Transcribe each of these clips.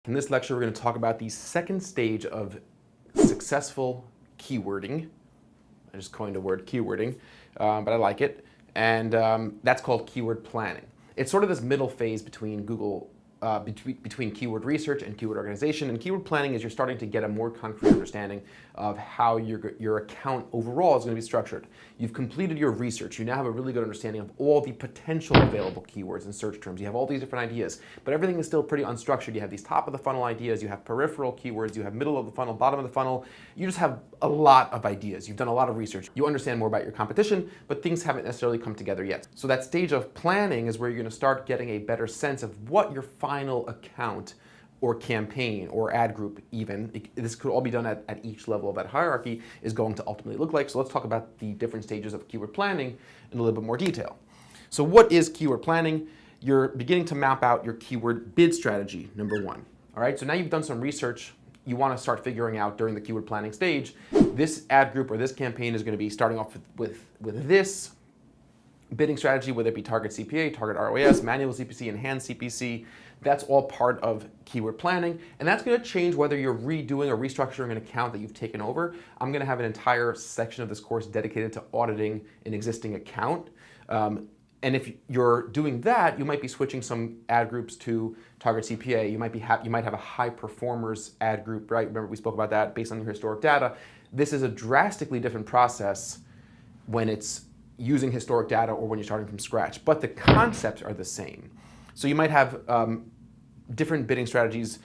In this lecture, we're going to talk about the second stage of successful keywording. I just coined the word keywording, but I like it. And that's called keyword planning. It's sort of this middle phase between between keyword research and keyword organization. And keyword planning is you're starting to get a more concrete understanding of how your account overall is going to be structured. You've completed your research. You now have a really good understanding of all the potential available keywords and search terms. You have all these different ideas, but everything is still pretty unstructured. You have these top of the funnel ideas, you have peripheral keywords, you have middle of the funnel, bottom of the funnel. You just have a lot of ideas. You've done a lot of research. You understand more about your competition, but things haven't necessarily come together yet. So that stage of planning is where you're going to start getting a better sense of what your final account or campaign or ad group even, this could all be done at each level of that hierarchy, is going to ultimately look like. So let's talk about the different stages of keyword planning in a little bit more detail. So what is keyword planning? You're beginning to map out your keyword bid strategy, number one. All right, so now you've done some research. You want to start figuring out during the keyword planning stage, this ad group or this campaign is going to be starting off with this bidding strategy, whether it be target CPA, target ROAS, manual CPC, enhanced CPC. That's all part of keyword planning, and that's going to change whether you're redoing or restructuring an account that you've taken over. I'm going to have an entire section of this course dedicated to auditing an existing account. And if you're doing that, you might be switching some ad groups to target CPA. You might have a high performers ad group, right? Remember we spoke about that based on your historic data. This is a drastically different process when it's using historic data or when you're starting from scratch, but the concepts are the same. So you might have different bidding strategies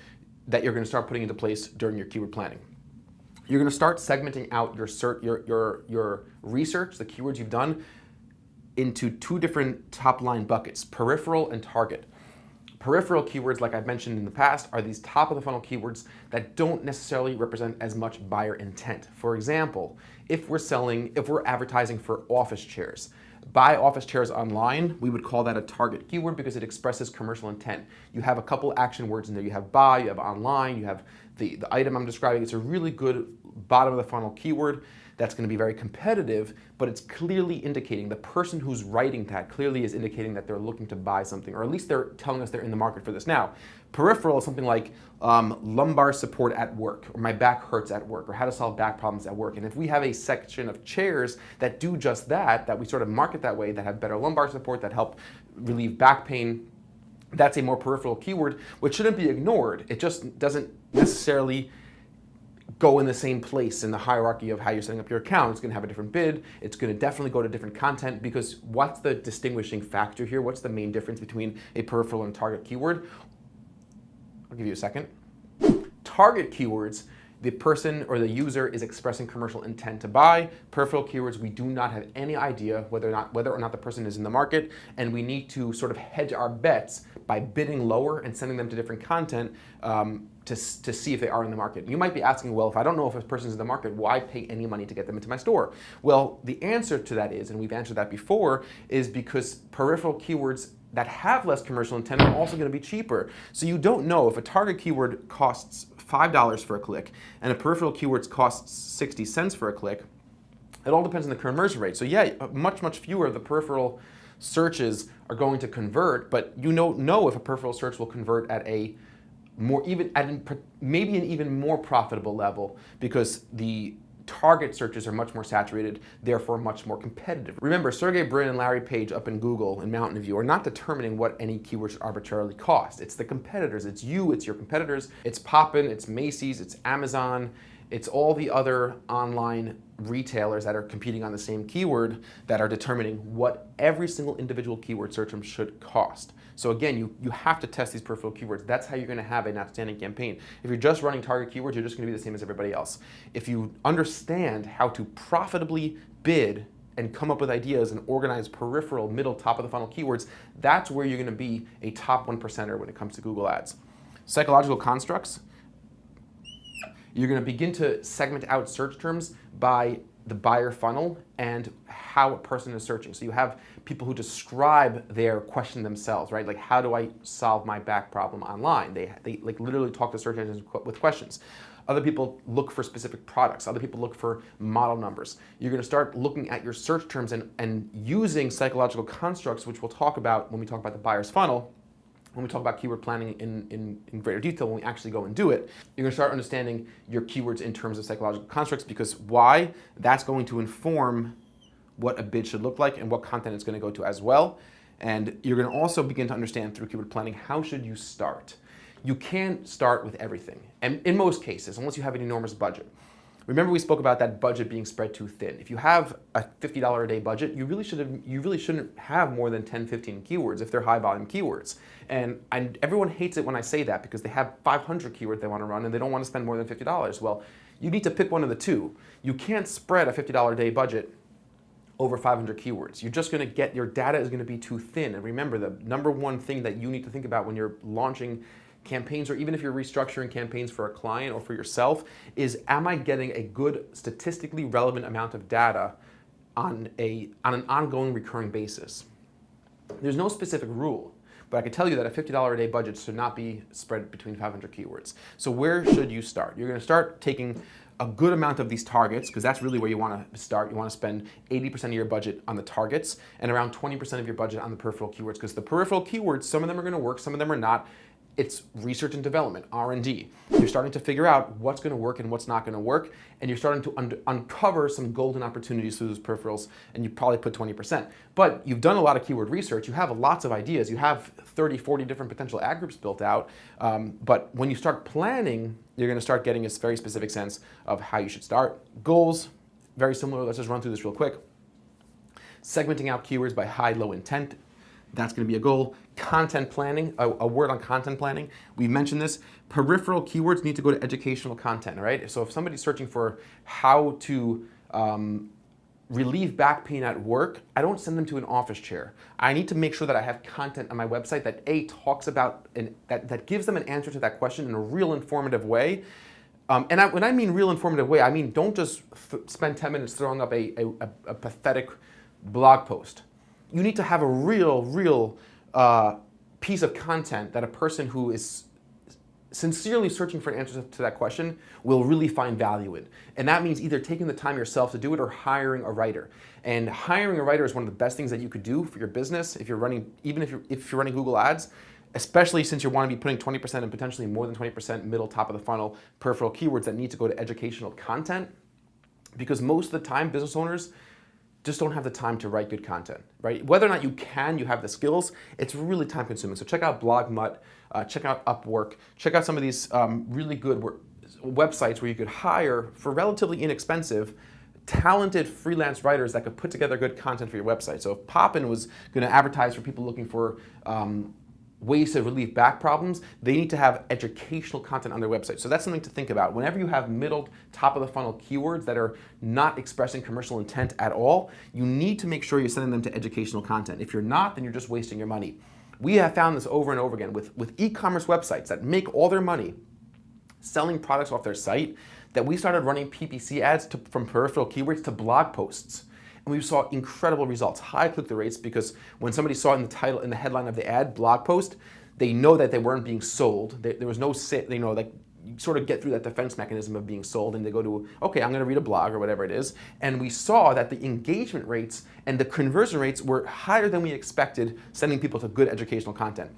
that you're going to start putting into place during your keyword planning. You're going to start segmenting out your research, the keywords you've done, into two different top line buckets, peripheral and target. Peripheral keywords, like I've mentioned in the past, are these top of the funnel keywords that don't necessarily represent as much buyer intent. For example, if we're advertising for office chairs, buy office chairs online, we would call that a target keyword because it expresses commercial intent. You have a couple action words in there. You have buy, you have online, you have the item I'm describing. It's a really good bottom of the funnel keyword that's going to be very competitive, but it's clearly indicating, the person who's writing that clearly is indicating that they're looking to buy something, or at least they're telling us they're in the market for this. Now, peripheral is something like lumbar support at work, or my back hurts at work, or how to solve back problems at work. And if we have a section of chairs that do just that, that we sort of market that way, that have better lumbar support, that help relieve back pain, that's a more peripheral keyword, which shouldn't be ignored. It just doesn't necessarily go in the same place in the hierarchy of how you're setting up your account. It's going to have a different bid. It's going to definitely go to different content, because what's the distinguishing factor here? What's the main difference between a peripheral and target keyword? I'll give you a second. Target keywords, the person or the user is expressing commercial intent to buy. Peripheral keywords, we do not have any idea whether or not the person is in the market, and we need to sort of hedge our bets by bidding lower and sending them to different content to see if they are in the market. You might be asking, well, if I don't know if a person's in the market, why pay any money to get them into my store? Well, the answer to that is, and we've answered that before, is because peripheral keywords that have less commercial intent are also going to be cheaper. So you don't know if a target keyword costs $5 for a click and a peripheral keyword costs 60 cents for a click. It all depends on the conversion rate. So yeah, much fewer of the peripheral searches are going to convert, but you don't know if a peripheral search will convert at a maybe an even more profitable level, because the target searches are much more saturated, therefore much more competitive. Remember, Sergey Brin and Larry Page up in Google and Mountain View are not determining what any keyword should arbitrarily cost. It's the competitors. It's you, it's your competitors. It's Poppin, it's Macy's, it's Amazon, it's all the other online retailers that are competing on the same keyword that are determining what every single individual keyword search term should cost. So again, you have to test these peripheral keywords. That's how you're going to have an outstanding campaign. If you're just running target keywords, you're just going to be the same as everybody else. If you understand how to profitably bid and come up with ideas and organize peripheral, middle, top of the funnel keywords, that's where you're going to be a top 1%er when it comes to Google Ads. Psychological constructs. You're going to begin to segment out search terms by the buyer funnel and how a person is searching. So you have people who describe their question themselves, right? Like, how do I solve my back problem online? They like literally talk to search engines with questions. Other people look for specific products. Other people look for model numbers. You're going to start looking at your search terms and using psychological constructs, which we'll talk about when we talk about the buyer's funnel, when we talk about keyword planning in greater detail, when we actually go and do it, you're going to start understanding your keywords in terms of psychological constructs, because why? That's going to inform what a bid should look like and what content it's going to go to as well. And you're going to also begin to understand through keyword planning, how should you start? You can't start with everything, and in most cases, unless you have an enormous budget. Remember, we spoke about that budget being spread too thin. If you have a $50 a day budget, you really shouldn't have more than 10, 15 keywords if they're high volume keywords. And everyone hates it when I say that, because they have 500 keywords they want to run and they don't want to spend more than $50. Well, you need to pick one of the two. You can't spread a $50 a day budget over 500 keywords. You're just going to get, your data is going to be too thin. And remember, the number one thing that you need to think about when you're launching campaigns, or even if you're restructuring campaigns for a client or for yourself, is, am I getting a good, statistically relevant amount of data on an ongoing, recurring basis? There's no specific rule, but I can tell you that a $50 a day budget should not be spread between 500 keywords. So where should you start? You're going to start taking a good amount of these targets, because that's really where you want to start. You want to spend 80% of your budget on the targets and around 20% of your budget on the peripheral keywords, because the peripheral keywords, some of them are going to work, some of them are not. It's research and development, R&D. You're starting to figure out what's going to work and what's not going to work, and you're starting to uncover some golden opportunities through those peripherals, and you probably put 20%. But you've done a lot of keyword research, you have lots of ideas, you have 30, 40 different potential ad groups built out, but when you start planning, you're going to start getting a very specific sense of how you should start. Goals, very similar. Let's just run through this real quick. Segmenting out keywords by high, low intent. That's going to be a goal. Content planning, a word on content planning. We mentioned this. Peripheral keywords need to go to educational content, right? So if somebody's searching for how to relieve back pain at work, I don't send them to an office chair. I need to make sure that I have content on my website that talks about, and that gives them an answer to that question in a real informative way. When I mean real informative way, I mean don't just spend 10 minutes throwing up a pathetic blog post. You need to have a real piece of content that a person who is sincerely searching for an answer to that question will really find value in. And that means either taking the time yourself to do it or hiring a writer. And hiring a writer is one of the best things that you could do for your business if you're running, even if you're running Google Ads, especially since you want to be putting 20% and potentially more than 20% middle, top of the funnel peripheral keywords that need to go to educational content. Because most of the time, business owners just don't have the time to write good content, right? Whether or not you have the skills, it's really time consuming. So check out BlogMutt, check out Upwork, check out some of these really good websites where you could hire, for relatively inexpensive, talented freelance writers that could put together good content for your website. So if Poppin was gonna advertise for people looking for ways to relieve back problems, they need to have educational content on their website. So that's something to think about. Whenever you have middle, top of the funnel keywords that are not expressing commercial intent at all, you need to make sure you're sending them to educational content. If you're not, then you're just wasting your money. We have found this over and over again with e-commerce websites that make all their money selling products off their site, that we started running PPC ads from peripheral keywords to blog posts. And we saw incredible results, high click-through rates, because when somebody saw in the title, in the headline of the ad blog post, they know that they weren't being sold. There was no, like you sort of get through that defense mechanism of being sold, and they go to, okay, I'm going to read a blog or whatever it is. And we saw that the engagement rates and the conversion rates were higher than we expected, sending people to good educational content.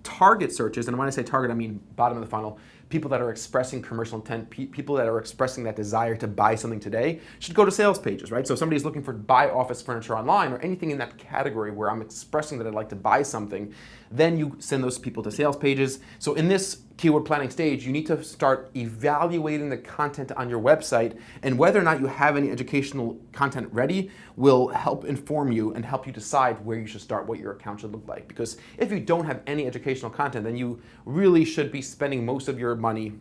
Target searches, and when I say target, I mean bottom of the funnel, people that are expressing commercial intent, people that are expressing that desire to buy something today, should go to sales pages, right? So if somebody's looking for buy office furniture online or anything in that category where I'm expressing that I'd like to buy something, then you send those people to sales pages. So in this keyword planning stage, you need to start evaluating the content on your website, and whether or not you have any educational content ready will help inform you and help you decide where you should start, what your account should look like. Because if you don't have any educational content, then you really should be spending most of your money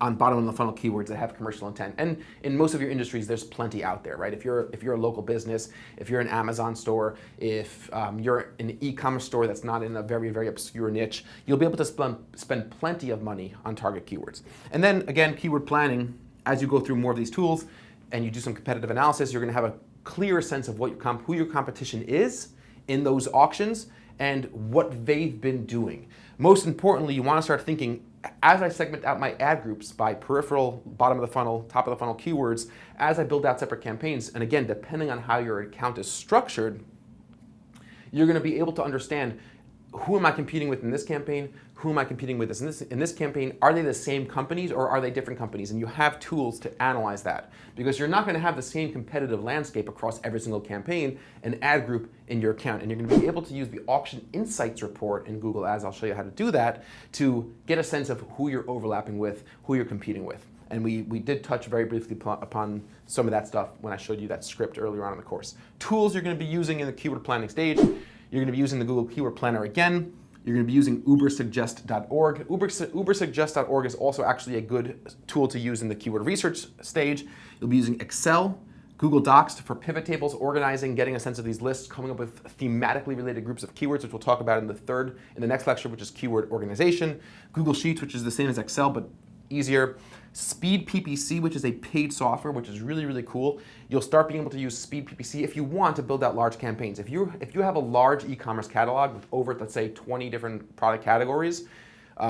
on bottom of the funnel keywords that have commercial intent. And in most of your industries, there's plenty out there, right? If you're a local business, if you're an Amazon store, if you're an e-commerce store that's not in a very, very obscure niche, you'll be able to spend plenty of money on target keywords. And then again, keyword planning, as you go through more of these tools and you do some competitive analysis, you're gonna have a clearer sense of who your competition is in those auctions and what they've been doing. Most importantly, you wanna start thinking, as I segment out my ad groups by peripheral, bottom of the funnel, top of the funnel keywords, as I build out separate campaigns, and again, depending on how your account is structured, you're gonna be able to understand who am I competing with in this campaign? Who am I competing with in this campaign? Are they the same companies or are they different companies? And you have tools to analyze that, because you're not going to have the same competitive landscape across every single campaign and ad group in your account. And you're going to be able to use the Auction Insights report in Google Ads, I'll show you how to do that, to get a sense of who you're overlapping with, who you're competing with. And we did touch very briefly upon some of that stuff when I showed you that script earlier on in the course. Tools you're going to be using in the keyword planning stage. You're going to be using the Google Keyword Planner again. You're going to be using ubersuggest.org. Ubersuggest.org is also actually a good tool to use in the keyword research stage. You'll be using Excel, Google Docs for pivot tables, organizing, getting a sense of these lists, coming up with thematically related groups of keywords, which we'll talk about in the next lecture, which is keyword organization. Google Sheets, which is the same as Excel, but easier. Speed PPC, which is a paid software, which is really, really cool. You'll start being able to use Speed PPC if you want to build out large campaigns. If you have a large e-commerce catalog with over, let's say, 20 different product categories,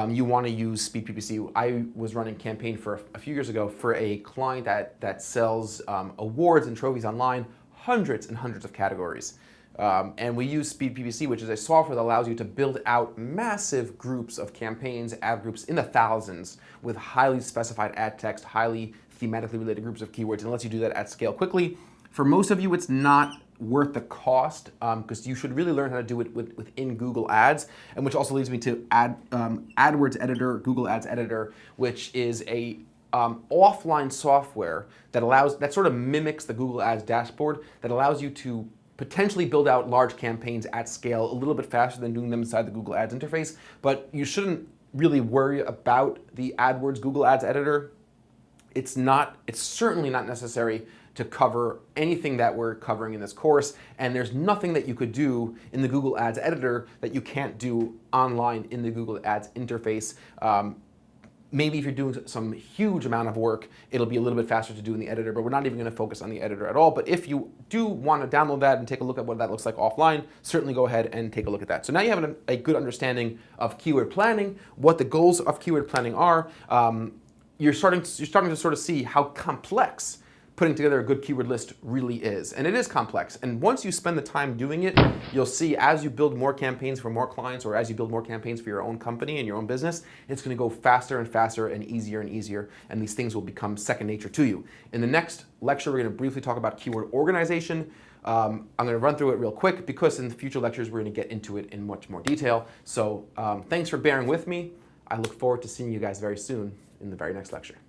you want to use Speed PPC. I was running a campaign for a few years ago for a client that sells awards and trophies online, hundreds and hundreds of categories. And we use Speed PPC, which is a software that allows you to build out massive groups of campaigns, ad groups in the thousands with highly specified ad text, highly thematically related groups of keywords, and lets you do that at scale quickly. For most of you, it's not worth the cost, because you should really learn how to do it within Google Ads, and which also leads me to AdWords Editor, Google Ads Editor, which is a offline software that sort of mimics the Google Ads dashboard, that allows you to potentially build out large campaigns at scale a little bit faster than doing them inside the Google Ads interface. But you shouldn't really worry about the AdWords Google Ads Editor. It's certainly not necessary to cover anything that we're covering in this course, and there's nothing that you could do in the Google Ads Editor that you can't do online in the Google Ads interface. Maybe if you're doing some huge amount of work, it'll be a little bit faster to do in the editor, but we're not even going to focus on the editor at all. But if you do want to download that and take a look at what that looks like offline, certainly go ahead and take a look at that. So now you have a good understanding of keyword planning, what the goals of keyword planning are. You're starting to sort of see how complex putting together a good keyword list really is. And it is complex. And once you spend the time doing it, you'll see as you build more campaigns for more clients, or as you build more campaigns for your own company and your own business, it's going to go faster and faster and easier, and these things will become second nature to you. In the next lecture, we're going to briefly talk about keyword organization. I'm going to run through it real quick, because in the future lectures, we're going to get into it in much more detail. So thanks for bearing with me. I look forward to seeing you guys very soon in the very next lecture.